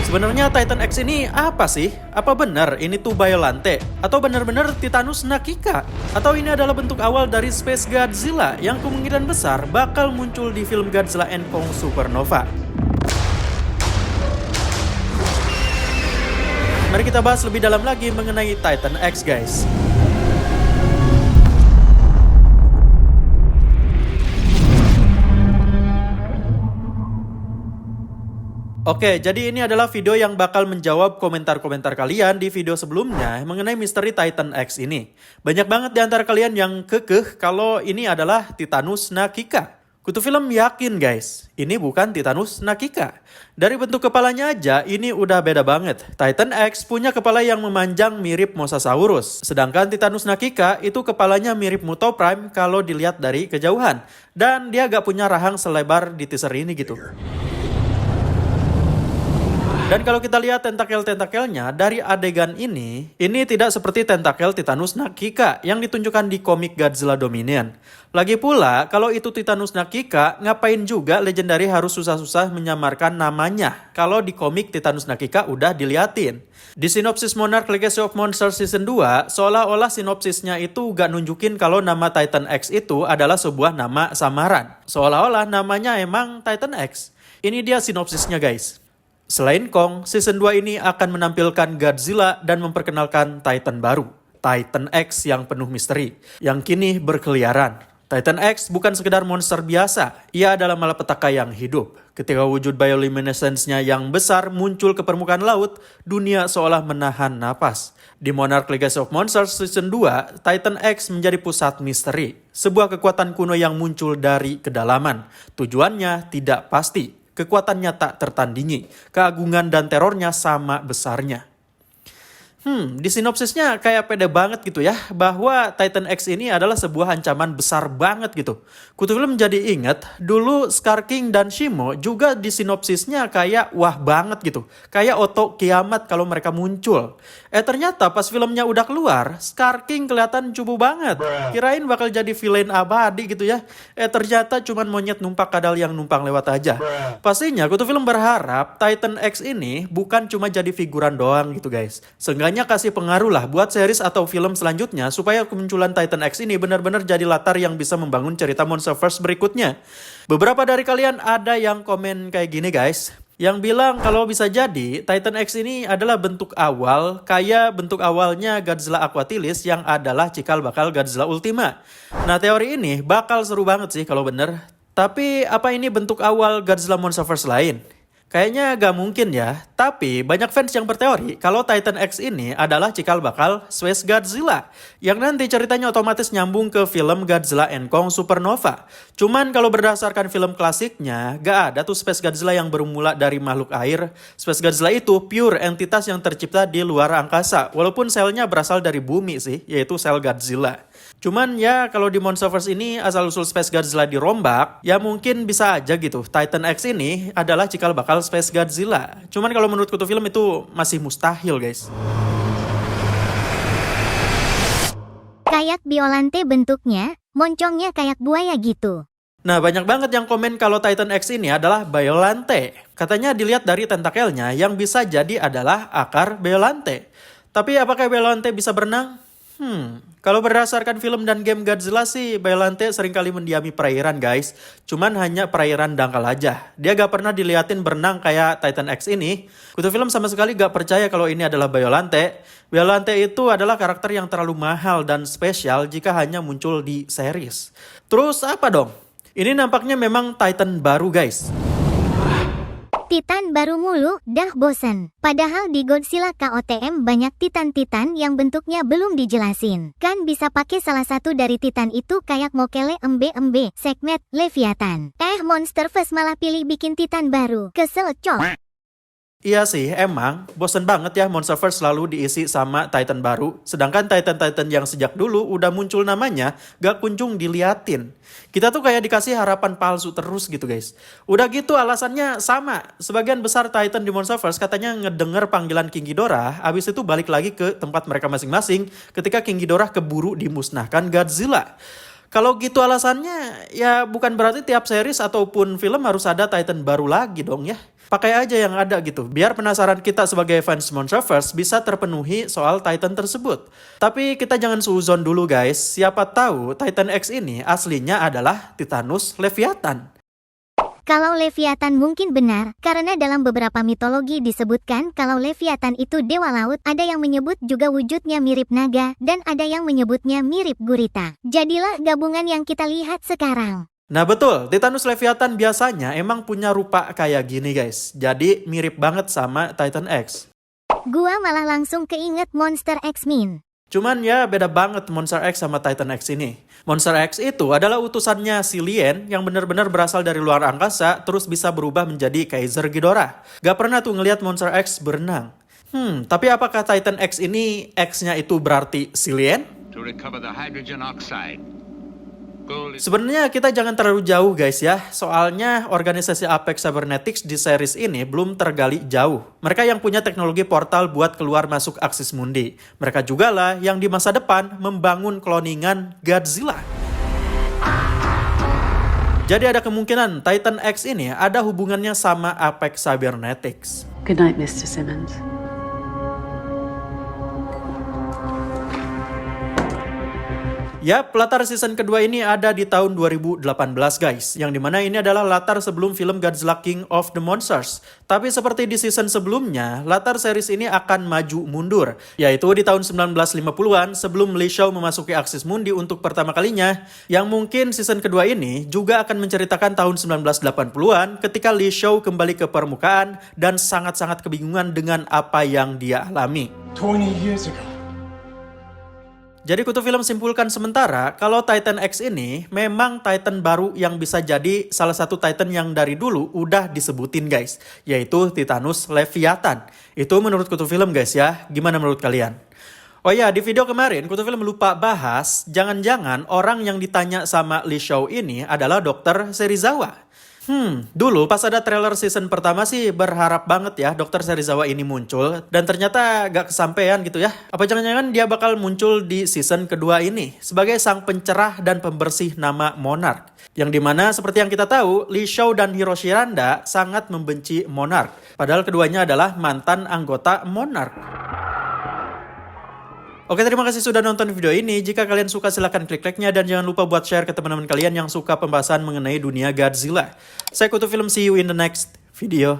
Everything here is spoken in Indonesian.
Sebenarnya Titan X ini apa sih? Apa benar ini tuh Biollante? Atau benar-benar Titanus Nakika? Atau ini adalah bentuk awal dari Space Godzilla yang kemungkinan besar bakal muncul di film Godzilla and Kong Supernova? Mari kita bahas lebih dalam lagi mengenai Titan X, guys. Oke, jadi ini adalah video yang bakal menjawab komentar-komentar kalian di video sebelumnya mengenai misteri Titan X ini. Banyak banget di antara kalian yang kekeh kalau ini adalah Titanus Nakika. Kutu Film yakin guys, ini bukan Titanus Nakika. Dari bentuk kepalanya aja, ini udah beda banget. Titan X punya kepala yang memanjang mirip Mosasaurus. Sedangkan Titanus Nakika itu kepalanya mirip Mutoprime kalau dilihat dari kejauhan. Dan dia gak punya rahang selebar di teaser ini gitu. Dan kalau kita lihat tentakel-tentakelnya dari adegan ini tidak seperti tentakel Titanus Nakika yang ditunjukkan di komik Godzilla Dominion. Lagi pula, kalau itu Titanus Nakika, ngapain juga Legendary harus susah-susah menyamarkan namanya kalau di komik Titanus Nakika udah diliatin. Di sinopsis Monarch Legacy of Monsters Season 2, seolah-olah sinopsisnya itu gak nunjukin kalau nama Titan X itu adalah sebuah nama samaran. Seolah-olah namanya emang Titan X. Ini dia sinopsisnya guys. Selain Kong, Season 2 ini akan menampilkan Godzilla dan memperkenalkan Titan baru, Titan X yang penuh misteri, yang kini berkeliaran. Titan X bukan sekedar monster biasa, ia adalah malapetaka yang hidup. Ketika wujud bioluminescence-nya yang besar muncul ke permukaan laut, dunia seolah menahan napas. Di Monarch Legacy of Monsters Season 2, Titan X menjadi pusat misteri, sebuah kekuatan kuno yang muncul dari kedalaman. Tujuannya tidak pasti. Kekuatannya tak tertandingi, keagungan dan terornya sama besarnya. Di sinopsisnya kayak pede banget gitu ya, bahwa Titan X ini adalah sebuah ancaman besar banget gitu. Kutu Film jadi inget, dulu Scar King dan Shimo juga di sinopsisnya kayak wah banget gitu. Kayak otok kiamat kalau mereka muncul. Ternyata pas filmnya udah keluar, Scar King kelihatan cupu banget. Kirain bakal jadi villain abadi gitu ya. Ternyata cuman monyet numpak kadal yang numpang lewat aja. Pastinya Kutu Film berharap Titan X ini bukan cuma jadi figuran doang gitu guys. Seenggaknya kasih pengaruh lah buat series atau film selanjutnya supaya kemunculan Titan X ini benar-benar jadi latar yang bisa membangun cerita Monsterverse berikutnya. Beberapa dari kalian ada yang komen kayak gini guys, yang bilang kalau bisa jadi Titan X ini adalah bentuk awal kayak bentuk awalnya Godzilla Aquatilis yang adalah cikal bakal Godzilla Ultima. Nah teori ini bakal seru banget sih kalau bener. Tapi apa ini bentuk awal Godzilla Monsterverse lain? Kayaknya gak mungkin ya, tapi banyak fans yang berteori kalau Titan X ini adalah cikal bakal Space Godzilla, yang nanti ceritanya otomatis nyambung ke film Godzilla and Kong Supernova. Cuman kalau berdasarkan film klasiknya, gak ada tuh Space Godzilla yang bermula dari makhluk air. Space Godzilla itu pure entitas yang tercipta di luar angkasa, walaupun selnya berasal dari bumi sih, yaitu sel Godzilla. Cuman ya kalau di Monsterverse ini asal-usul Space Godzilla dirombak, ya mungkin bisa aja gitu. Titan X ini adalah cikal bakal Space Godzilla. Cuman kalau menurut Kutu Film itu masih mustahil guys. Kayak Biollante bentuknya, moncongnya kayak buaya gitu. Nah banyak banget yang komen kalau Titan X ini adalah Biollante. Katanya dilihat dari tentakelnya yang bisa jadi adalah akar Biollante. Tapi apakah Biollante bisa berenang? Kalau berdasarkan film dan game Godzilla sih, Biollante seringkali mendiami perairan guys. Cuman hanya perairan dangkal aja. Dia gak pernah diliatin berenang kayak Titan X ini. Kutu Film sama sekali gak percaya kalau ini adalah Biollante. Biollante itu adalah karakter yang terlalu mahal dan spesial jika hanya muncul di series. Terus apa dong? Ini nampaknya memang Titan baru guys. Titan baru mulu, dah bosen. Padahal di Godzilla KOTM banyak Titan-Titan yang bentuknya belum dijelasin. Kan bisa pakai salah satu dari Titan itu kayak Mokele Embe, Sekhmet, Leviathan. Monsterverse malah pilih bikin Titan baru. Kesel cok. Iya sih, emang bosen banget ya Monsterverse selalu diisi sama Titan baru. Sedangkan Titan-Titan yang sejak dulu udah muncul namanya gak kunjung diliatin. Kita tuh kayak dikasih harapan palsu terus gitu guys. Udah gitu alasannya sama. Sebagian besar Titan di Monsterverse katanya ngedenger panggilan King Ghidorah, abis itu balik lagi ke tempat mereka masing-masing ketika King Ghidorah keburu dimusnahkan Godzilla. Kalau gitu alasannya, ya bukan berarti tiap series ataupun film harus ada Titan baru lagi dong ya. Pakai aja yang ada gitu, biar penasaran kita sebagai fans Monsterverse bisa terpenuhi soal Titan tersebut. Tapi kita jangan suuzon dulu guys, siapa tahu Titan X ini aslinya adalah Titanus Leviathan. Kalau Leviathan mungkin benar, karena dalam beberapa mitologi disebutkan kalau Leviathan itu dewa laut, ada yang menyebut juga wujudnya mirip naga, dan ada yang menyebutnya mirip gurita. Jadilah gabungan yang kita lihat sekarang. Nah betul, Titanus Leviathan biasanya emang punya rupa kayak gini guys, jadi mirip banget sama Titan X. Gua malah langsung keinget Monster X-Min. Cuman ya beda banget Monster X sama Titan X ini. Monster X itu adalah utusannya si Lien yang benar-benar berasal dari luar angkasa terus bisa berubah menjadi Kaiser Ghidorah. Gak pernah tuh ngelihat Monster X berenang. Tapi apakah Titan X ini X-nya itu berarti si Lien? To recover the hydrogen oxide. Sebenarnya kita jangan terlalu jauh guys ya, soalnya organisasi Apex Cybernetics di series ini belum tergali jauh. Mereka yang punya teknologi portal buat keluar masuk Axis Mundi. Mereka juga lah yang di masa depan membangun kloningan Godzilla. Jadi ada kemungkinan Titan X ini ada hubungannya sama Apex Cybernetics. Good night, Mr. Simmons. Yap, latar season kedua ini ada di tahun 2018 guys, yang dimana ini adalah latar sebelum film Godzilla King of the Monsters. Tapi seperti di season sebelumnya, latar series ini akan maju mundur, yaitu di tahun 1950-an sebelum Li Shao memasuki Axis Mundi untuk pertama kalinya, yang mungkin season kedua ini juga akan menceritakan tahun 1980-an ketika Li Shao kembali ke permukaan dan sangat-sangat kebingungan dengan apa yang dia alami. 20 years ago. Jadi Kutu Film simpulkan sementara kalau Titan X ini memang Titan baru yang bisa jadi salah satu Titan yang dari dulu udah disebutin guys, yaitu Titanus Leviathan. Itu menurut Kutu Film guys ya, gimana menurut kalian? Oh ya, di video kemarin Kutu Film lupa bahas, jangan-jangan orang yang ditanya sama Li Shao ini adalah Dr. Serizawa. Dulu pas ada trailer season pertama sih berharap banget ya Dr. Serizawa ini muncul. Dan ternyata gak kesampaian gitu ya. Apa jangan-jangan dia bakal muncul di season kedua ini sebagai sang pencerah dan pembersih nama Monarch. Yang dimana seperti yang kita tahu, Li Shao dan Hiroshi Randa sangat membenci Monarch. Padahal keduanya adalah mantan anggota Monarch. Oke, terima kasih sudah nonton video ini. Jika kalian suka silahkan klik like-nya dan jangan lupa buat share ke teman-teman kalian yang suka pembahasan mengenai dunia Godzilla. Saya Kutu Film, see you in the next video.